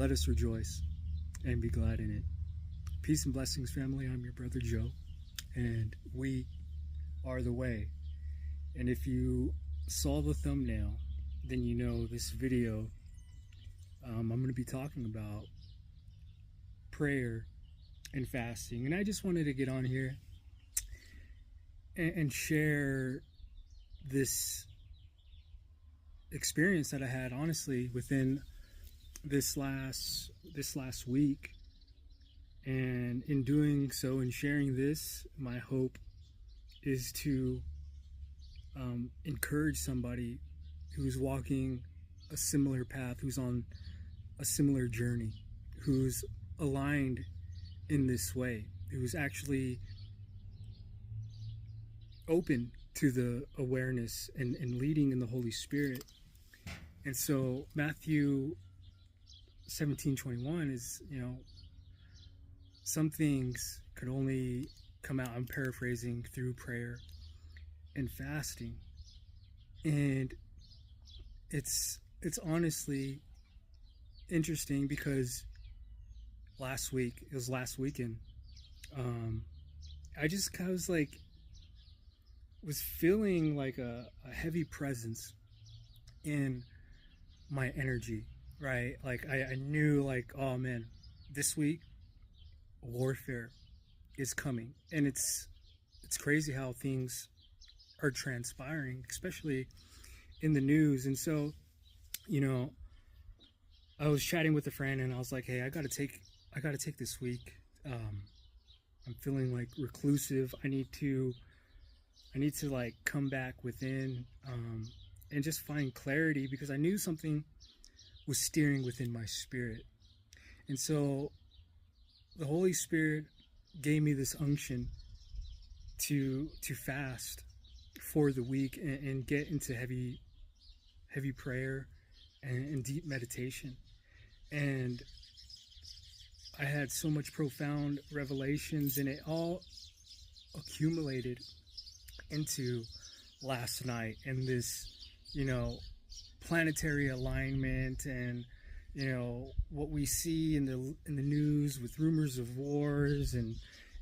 Let us rejoice and be glad in it. Peace and blessings, family. I'm your brother Joe, and we are the way. And if you saw the thumbnail, then you know this video, I'm going to be talking about prayer and fasting. And I just wanted to get on here and share this experience that I had, honestly, within this last week. And in doing so and sharing this, my hope is to encourage somebody who's walking a similar path, who's on a similar journey, who's aligned in this way, who's actually open to the awareness and leading in the Holy Spirit. And so Matthew 17:21 is, some things could only come out, I'm paraphrasing, through prayer and fasting. And it's honestly interesting because last weekend, I just kind of was feeling like a heavy presence in my energy, right? Like I knew, like, oh man, this week warfare is coming. And it's crazy how things are transpiring, especially in the news. And so, I was chatting with a friend and I was like, hey, I gotta take this week. I'm feeling like reclusive. I need to like come back within, and just find clarity, because I knew something was steering within my spirit. And so the Holy Spirit gave me this unction to fast for the week and get into heavy prayer and deep meditation. And I had so much profound revelations, and it all accumulated into last night, and this, planetary alignment, and what we see in the news with rumors of wars and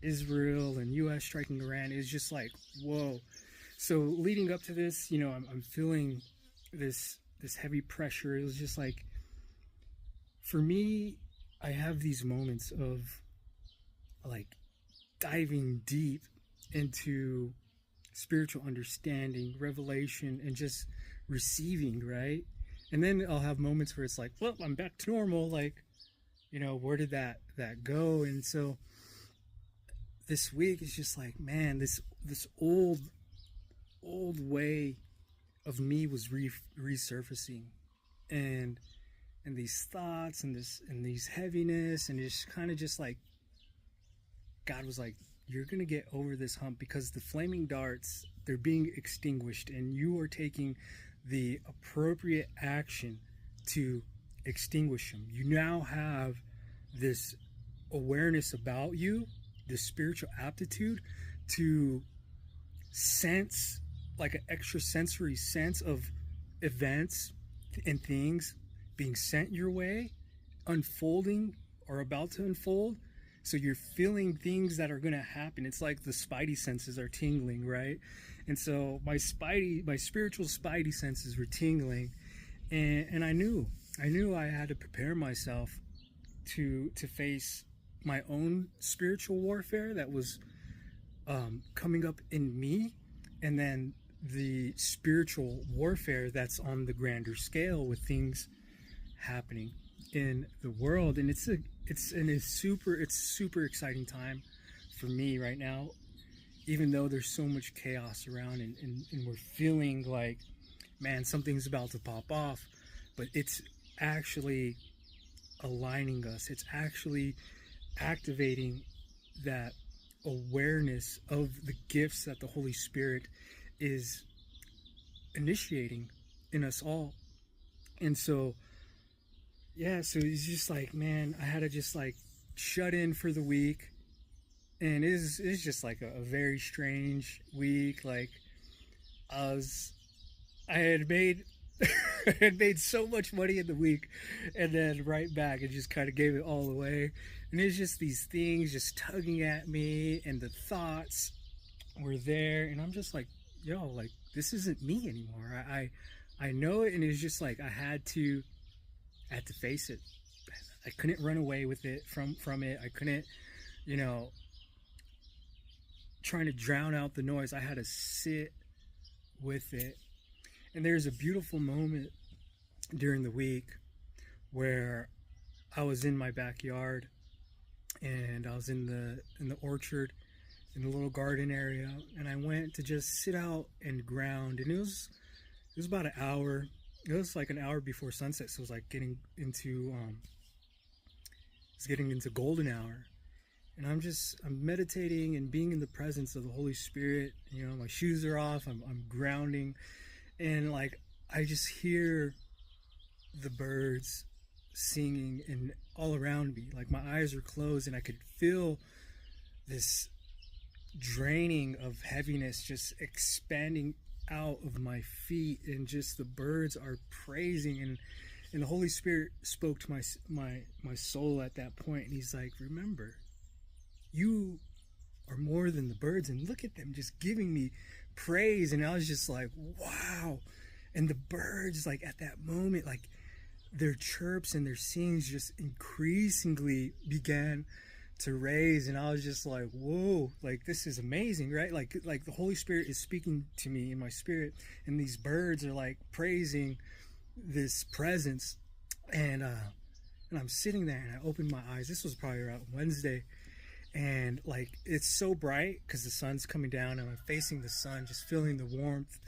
Israel and US striking Iran is just like, whoa. So leading up to this, I'm feeling this heavy pressure. It was just like, for me, I have these moments of like diving deep into spiritual understanding, revelation, and just receiving, right? And then I'll have moments where it's like, well, I'm back to normal. Like, where did that go? And so this week is just like, man, this old way of me was resurfacing, and these thoughts and these heaviness, and it's kind of just like God was like, you're gonna get over this hump, because the flaming darts, they're being extinguished, and you are taking the appropriate action to extinguish them. You now have this awareness about you, this spiritual aptitude to sense, like an extrasensory sense of events and things being sent your way, unfolding or about to unfold. So you're feeling things that are going to happen. It's like the spidey senses are tingling, right? And so my spiritual spidey senses were tingling, and I knew I had to prepare myself to face my own spiritual warfare that was coming up in me, and then the spiritual warfare that's on the grander scale with things happening in the world. And it's super exciting time for me right now, even though there's so much chaos around, and we're feeling like, man, something's about to pop off. But it's actually aligning us. It's actually activating that awareness of the gifts that the Holy Spirit is initiating in us all. And so, yeah, so it's just like, man, I had to just like shut in for the week. And it's just like a very strange week. Like, I had made I had made so much money in the week, and then right back, it just kind of gave it all away. And it's just these things just tugging at me, and the thoughts were there, and I'm just like, yo, like this isn't me anymore. I know it, and it's just like I had to face it. I couldn't run away with it from it. I couldn't, you know, trying to drown out the noise. I had to sit with it. And there's a beautiful moment during the week where I was in my backyard, and I was in the orchard, in the little garden area, and I went to just sit out and ground. And it was about an hour. It was like an hour before sunset, so it was like getting into golden hour. And I'm meditating and being in the presence of the Holy Spirit. You know, my shoes are off. I'm grounding, and like I just hear the birds singing and all around me. Like my eyes are closed, and I could feel this draining of heaviness just expanding out of my feet, and just the birds are praising, and the Holy Spirit spoke to my soul at that point, and he's like, remember, you are more than the birds, and look at them just giving me praise. And I was just like, wow. And the birds, like at that moment, like their chirps and their sings just increasingly began to raise, and I was just like, whoa, like this is amazing, right? Like the Holy Spirit is speaking to me in my spirit, and these birds are like praising this presence. And I'm sitting there, and I opened my eyes. This was probably around Wednesday, and like it's so bright because the sun's coming down, and I'm facing the sun, just feeling the warmth,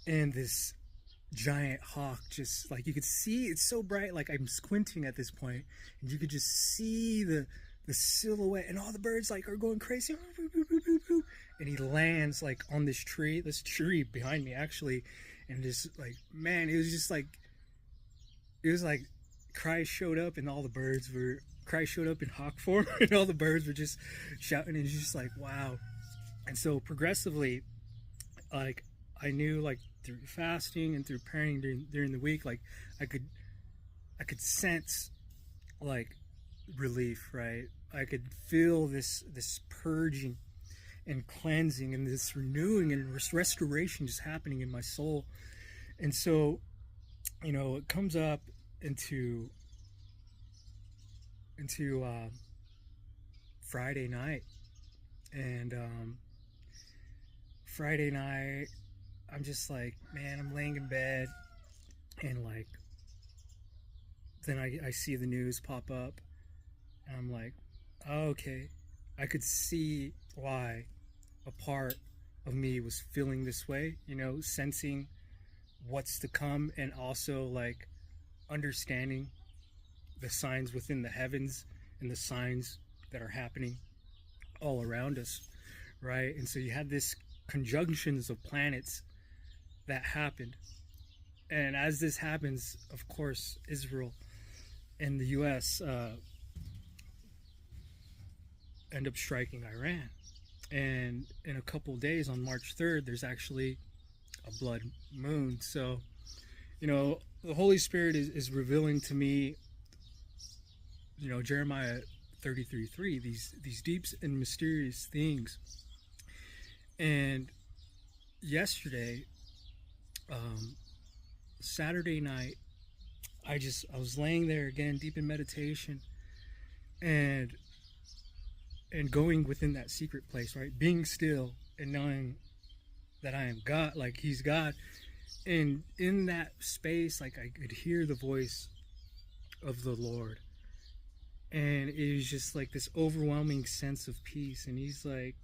and this giant hawk, just like you could see, it's so bright, like I'm squinting at this point, and you could just see the silhouette, and all the birds like are going crazy, and he lands like on this tree behind me actually. And just like, man, it was like Christ showed up, and Christ showed up in hawk form, and all the birds were just shouting, and it's just like, wow. And so progressively, like I knew, like through fasting and through praying during the week, like I could sense like relief, right? I could feel this purging and cleansing, and this renewing and restoration just happening in my soul. And so, you know, it comes up into Friday night, and Friday night, I'm just like, man, I'm laying in bed, and like then I see the news pop up, and I'm like, oh, okay, I could see why a part of me was feeling this way, you know, sensing what's to come, and also like understanding the signs within the heavens and the signs that are happening all around us, right? And so you had this conjunctions of planets that happened, and as this happens, of course, Israel and the US end up striking Iran. And in a couple of days, on March 3rd, there's actually a blood moon. So, you know, the Holy Spirit is revealing to me, you know, Jeremiah 33:3, these deep and mysterious things. And yesterday, Saturday night, I was laying there again, deep in meditation, and going within that secret place, right? Being still and knowing that I am God, like He's God. And in that space, like I could hear the voice of the Lord. And it was just like this overwhelming sense of peace. And He's like,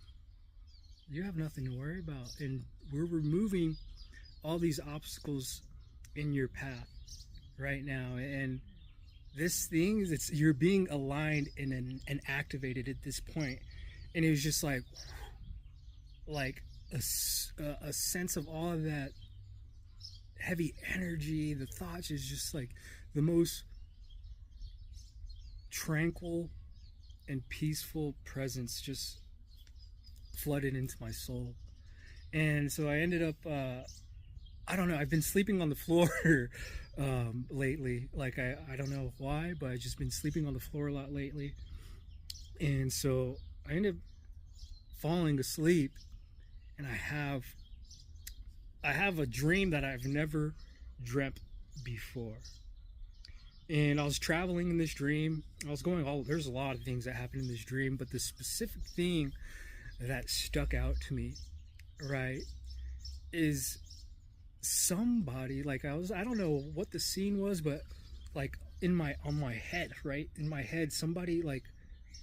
you have nothing to worry about. And we're removing all these obstacles in your path right now. And this thing, you're being aligned and activated at this point. And it was just like a sense of all of that heavy energy. The thoughts is just like the most tranquil and peaceful presence just flooded into my soul. And so I ended up I don't know. I've been sleeping on the floor lately. Like I don't know why, but I've just been sleeping on the floor a lot lately. And so I ended up falling asleep, and I have a dream that I've never dreamt before. And I was traveling in this dream. I was going all there's a lot of things that happened in this dream, but the specific thing that stuck out to me, right, is somebody, like, I don't know what the scene was, but like in my on my head, right? In my head, somebody, like,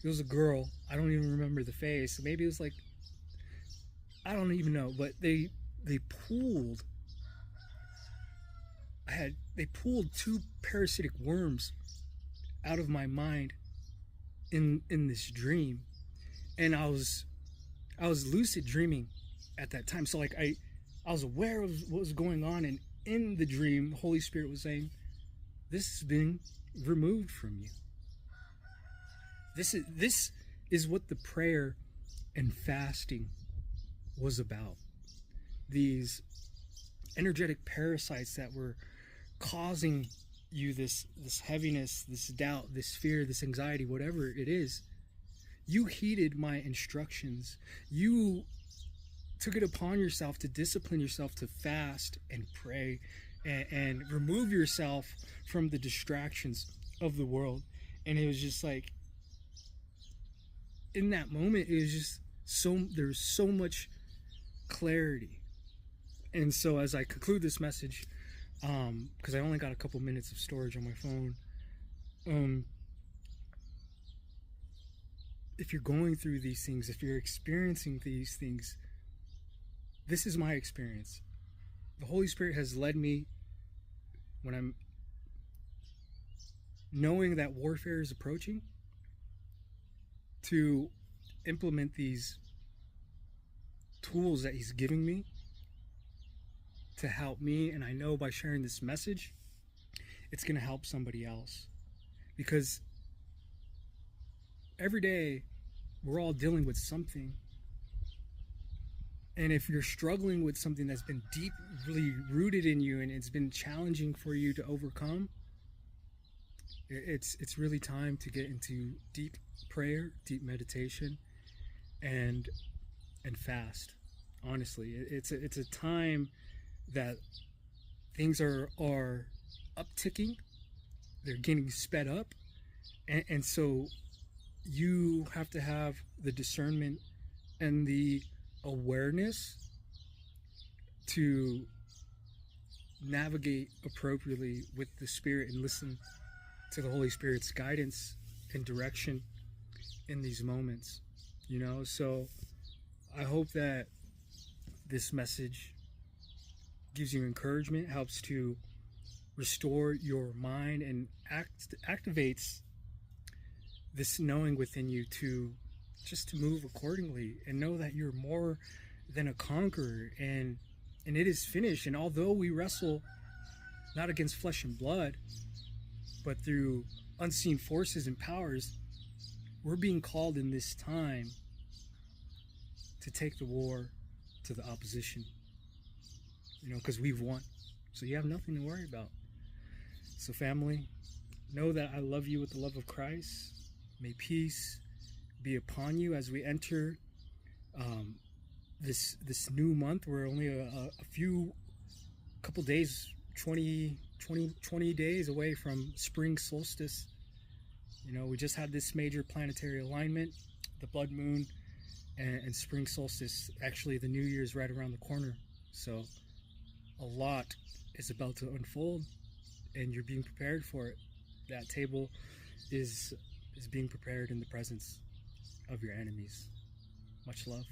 it was a girl. I don't even remember the face. Maybe it was like, I don't even know, but they pulled they pulled two parasitic worms out of my mind in this dream. And I was lucid dreaming at that time. So like I was aware of what was going on, and in the dream, Holy Spirit was saying, "This has been removed from you. This is what the prayer and fasting was about. These energetic parasites that were causing you this heaviness, this doubt, this fear, this anxiety, whatever it is. You heeded my instructions. You took it upon yourself to discipline yourself to fast and pray, and remove yourself from the distractions of the world." And it was just like, in that moment, it was just there's so much clarity. And so as I conclude this message, because I only got a couple minutes of storage on my phone, if you're going through these things, if you're experiencing these things, this is my experience. The Holy Spirit has led me, when I'm knowing that warfare is approaching, to implement these tools that He's giving me to help me. And I know by sharing this message, it's going to help somebody else. Because every day we're all dealing with something. And if you're struggling with something that's been deeply rooted in you and it's been challenging for you to overcome, it's really time to get into deep prayer, deep meditation, and fast. Honestly, it's a time that things are upticking, they're getting sped up, and so you have to have the discernment and the awareness to navigate appropriately with the Spirit and listen to the Holy Spirit's guidance and direction in these moments, so I hope that this message gives you encouragement, helps to restore your mind, and activates this knowing within you to move accordingly, and know that you're more than a conqueror, and it is finished. And although we wrestle not against flesh and blood, but through unseen forces and powers, we're being called in this time to take the war to the opposition, because we've won. So you have nothing to worry about. So family, know that I love you with the love of Christ. May peace be upon you as we enter this new month. We're only a couple days, 20 days away from spring solstice. We just had this major planetary alignment, the blood moon, and spring solstice. Actually, the new year is right around the corner. So a lot is about to unfold, and you're being prepared for it. That table is being prepared in the presence of your enemies. Much love.